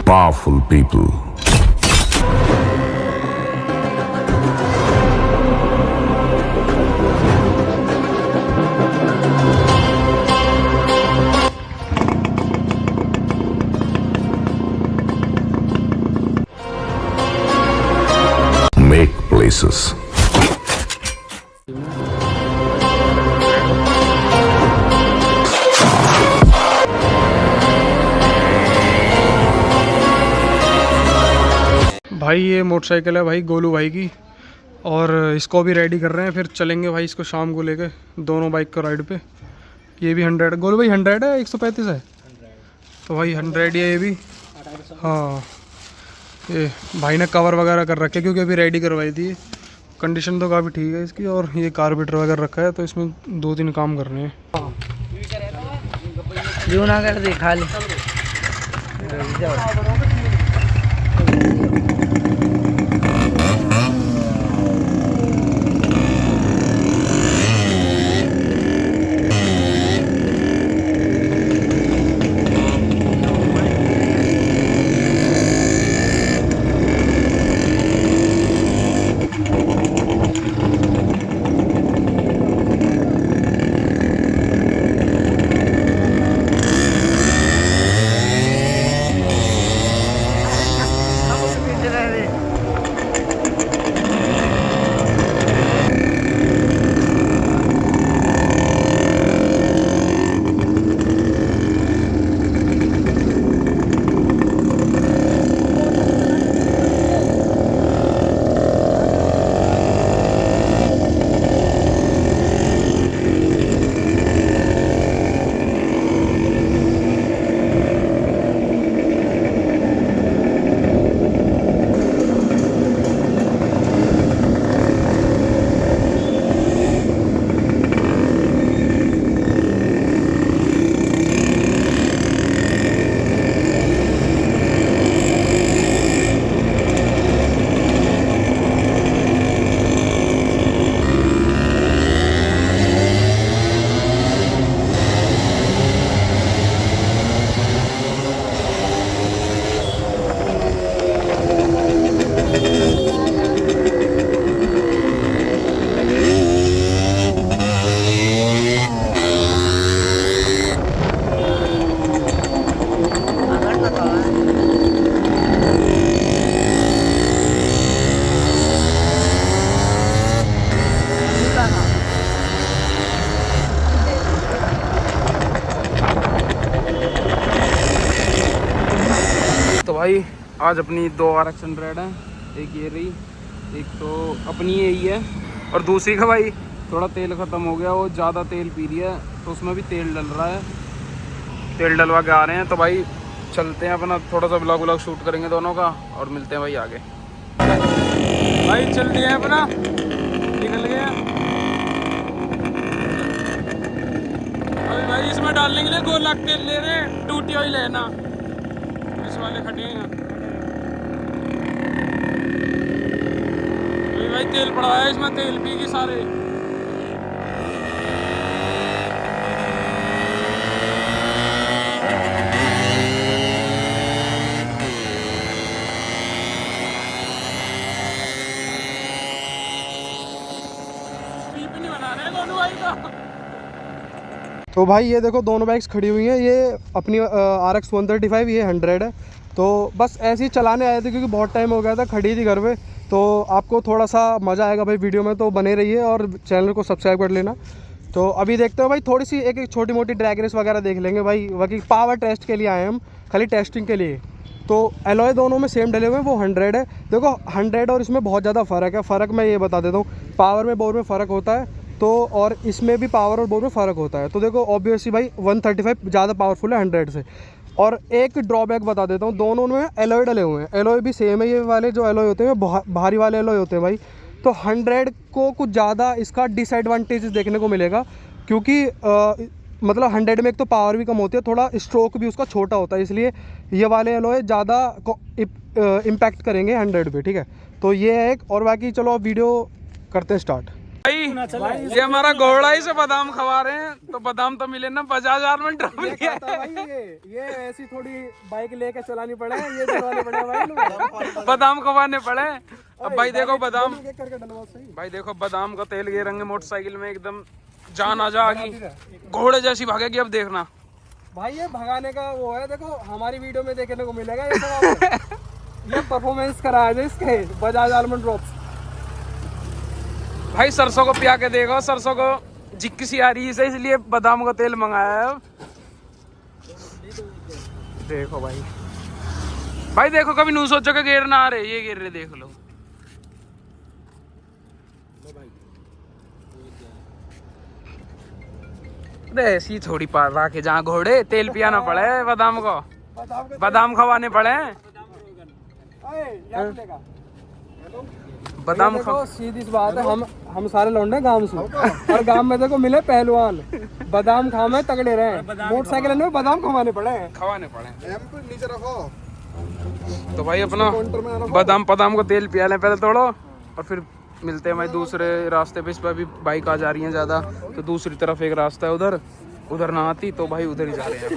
powerful people. Make places. भाई ये motorcycle है भाई गोलू भाई की, और इसको भी रेडी कर रहे हैं, फिर चलेंगे भाई इसको शाम को लेके दोनों बाइक को राइड पे। ये भी 100 गोलू भाई 100 है 135 है, तो भाई 100 ही है ये भी। हाँ ये भाई ने कवर वगैरह कर रखे क्योंकि अभी रेडी करवाई थी। कंडीशन तो काफ़ी ठीक है इसकी, और ये कार्बेटर वगैरह रखा है, तो इसमें 2-3 काम करने हैं। जो ना कर दे खाली तो भाई आज अपनी 2 RX 100 है, एक ये रही, एक तो अपनी यही है, और दूसरी का भाई थोड़ा तेल ख़त्म हो गया, वो ज़्यादा तेल पी रही है, तो उसमें भी तेल डल रहा है। तेल डलवा के आ रहे हैं, तो भाई चलते हैं अपना थोड़ा सा व्लॉग शूट करेंगे दोनों का, और मिलते हैं भाई आगे। भाई चल दिए अपना, निकल गया अभी भाई। इसमें डालने के लिए 2 लाख तेल ले रहे हैं, टूटी हुई लेना इस वाले खड़े हैं भाई। तेल पड़ा है इसमें, तेल पी की सारे। तो भाई ये देखो दोनों बाइक्स खड़ी हुई हैं, ये अपनी RX 135, ये 100 है। तो बस ऐसे ही चलाने आए थे क्योंकि बहुत टाइम हो गया था, खड़ी थी घर पे। तो आपको थोड़ा सा मज़ा आएगा भाई वीडियो में, तो बने रहिए और चैनल को सब्सक्राइब कर लेना। तो अभी देखते हो भाई, थोड़ी सी एक छोटी मोटी ड्रैग रेस वगैरह देख लेंगे भाई। बाकी पावर टेस्ट के लिए आए हम, खाली टेस्टिंग के लिए। तो एलॉय दोनों में सेम डले हुए हैं, वो 100 है। देखो 100 और इसमें बहुत ज़्यादा फ़र्क है। फ़र्क मैं ये बता देता हूँ, पावर में बोर में फ़र्क होता है, तो और इसमें भी पावर और बोर में फ़र्क होता है। तो देखो ऑब्वियसली भाई 135 ज़्यादा पावरफुल है 100 से। और एक ड्रॉबैक बता देता हूँ, दोनों में एलॉय डले हुए हैं, एलॉय भी सेम है। ये वाले जो एलॉय होते हैं भारी वाले एलॉय होते हैं भाई। तो 100 को कुछ ज़्यादा इसका डिसएडवांटेज देखने को मिलेगा, क्योंकि मतलब 100 में एक तो पावर भी कम होती है, थोड़ा स्ट्रोक भी उसका छोटा होता है, इसलिए ये वाले एलॉय ज़्यादा इम्पैक्ट करेंगे 100 पे, ठीक है। तो ये है एक। और बाकी चलो अब वीडियो करते हैं स्टार्ट। भाई ये हमारा घोड़ा ही से बादाम खवा रहे हैं, तो बादाम तो मिले ना 50,000 में ड्रॉप लिया है। भाई ये ऐसी थोड़ी बाइक लेके चलानी पड़े, ये चलाने पड़े भाई, बादाम खवाने पड़े। अब भाई देखो बादाम, करके डलवा सही। भाई देखो बादाम का तेल गे रंगे मोटरसाइकिल में एकदम जान आ जाएगी, घोड़े जैसी भागेगी। अब देखना भाई ये भगाने का वो है, देखो हमारी वीडियो में देखने को मिलेगा ये सब। ये परफॉर्मेंस कराया जाए इसके बजाज आलमंड ड्रॉप्स। भाई सरसों को पिया के देखो, सरसों को जिक्की सी आ रही है, इसलिए बादाम का तेल मंगाया है। देखो भाई, भाई देखो कभी नू सोचो के गेर ना आ रहे, ये गेर रहे, देख लो। ऐसी थोड़ी पार रहा के जहाँ घोड़े तेल पियाना पड़े बादाम को, बादाम खवाने पड़े। बादाम देखो सीधी सी बात है, हम सारे लौंडे गांव से, और गांव में देखो मिले पहलवान, बादाम खावे तगड़े रहे, मोटरसाइकिल में बादाम खवाने पड़े। नीचे रखो। तो भाई अपना बादाम को तेल पिया लें पहले थोड़ा, और फिर मिलते हैं भाई दूसरे रास्ते पे। इस पर भी बाइक आ जा रही है ज़्यादा, तो दूसरी तरफ एक रास्ता है उधर ना आती, तो भाई उधर ही जा रहे हैं।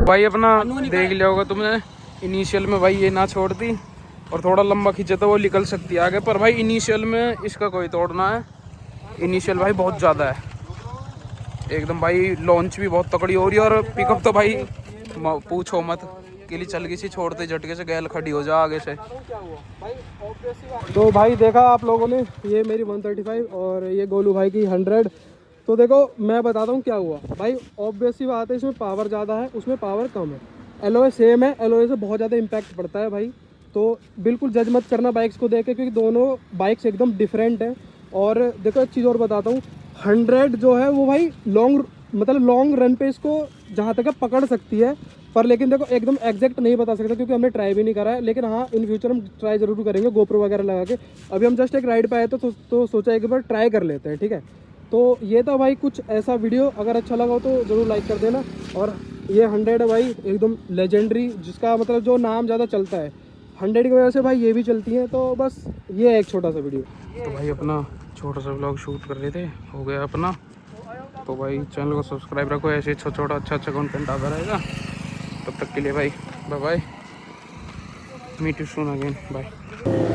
भाई अपना देख लिया होगा तुमने, इनिशियल में भाई ये ना छोड़ती और थोड़ा लंबा खींचे तो वो निकल सकती है आगे, पर भाई इनिशियल में इसका कोई तोड़ना है। इनिशियल भाई बहुत ज़्यादा है एकदम, भाई लॉन्च भी बहुत तकड़ी हो रही है, और पिकअप तो भाई पूछो मत, किली चल गई सी, छोड़ते झटके से गैल खड़ी हो जा आगे से। तो भाई देखा आप लोगों ने, ये मेरी 135 और ये गोलू भाई की 100। तो देखो मैं बताता हूँ क्या हुआ भाई, ऑब्वियस सी बात है, इसमें पावर ज़्यादा है, उसमें पावर कम है। एलॉय सेम है, एलॉय से बहुत ज़्यादा इम्पैक्ट पड़ता है भाई। तो बिल्कुल जज मत करना बाइक्स को देख के, क्योंकि दोनों बाइक्स एकदम डिफरेंट हैं। और देखो एक चीज़ और बताता हूँ, 100 जो है वो भाई लॉन्ग रन पे इसको जहाँ तक है पकड़ सकती है, पर लेकिन देखो एकदम एग्जैक्ट नहीं बता सकता क्योंकि हमने ट्राई भी नहीं करा है। लेकिन हाँ इन फ्यूचर हम ट्राई ज़रूर करेंगे गोप्रो वगैरह लगा के। अभी हम जस्ट एक राइड पे आए तो सोचा एक बार ट्राई कर लेते हैं, ठीक है। तो ये था भाई कुछ ऐसा वीडियो, अगर अच्छा लगा हो तो ज़रूर लाइक कर देना। और ये 100 है भाई एकदम लेजेंडरी, जिसका मतलब जो नाम ज़्यादा चलता है, 100 की वजह से भाई ये भी चलती हैं। तो बस ये है एक छोटा सा वीडियो। तो भाई अपना छोटा सा व्लॉग शूट कर रहे थे, हो गया अपना। तो भाई चैनल को सब्सक्राइब रखो, ऐसे छोटा छोटा अच्छा कंटेंट आता रहेगा। तब तक के लिए भाई bye bye, meet you soon again, bye.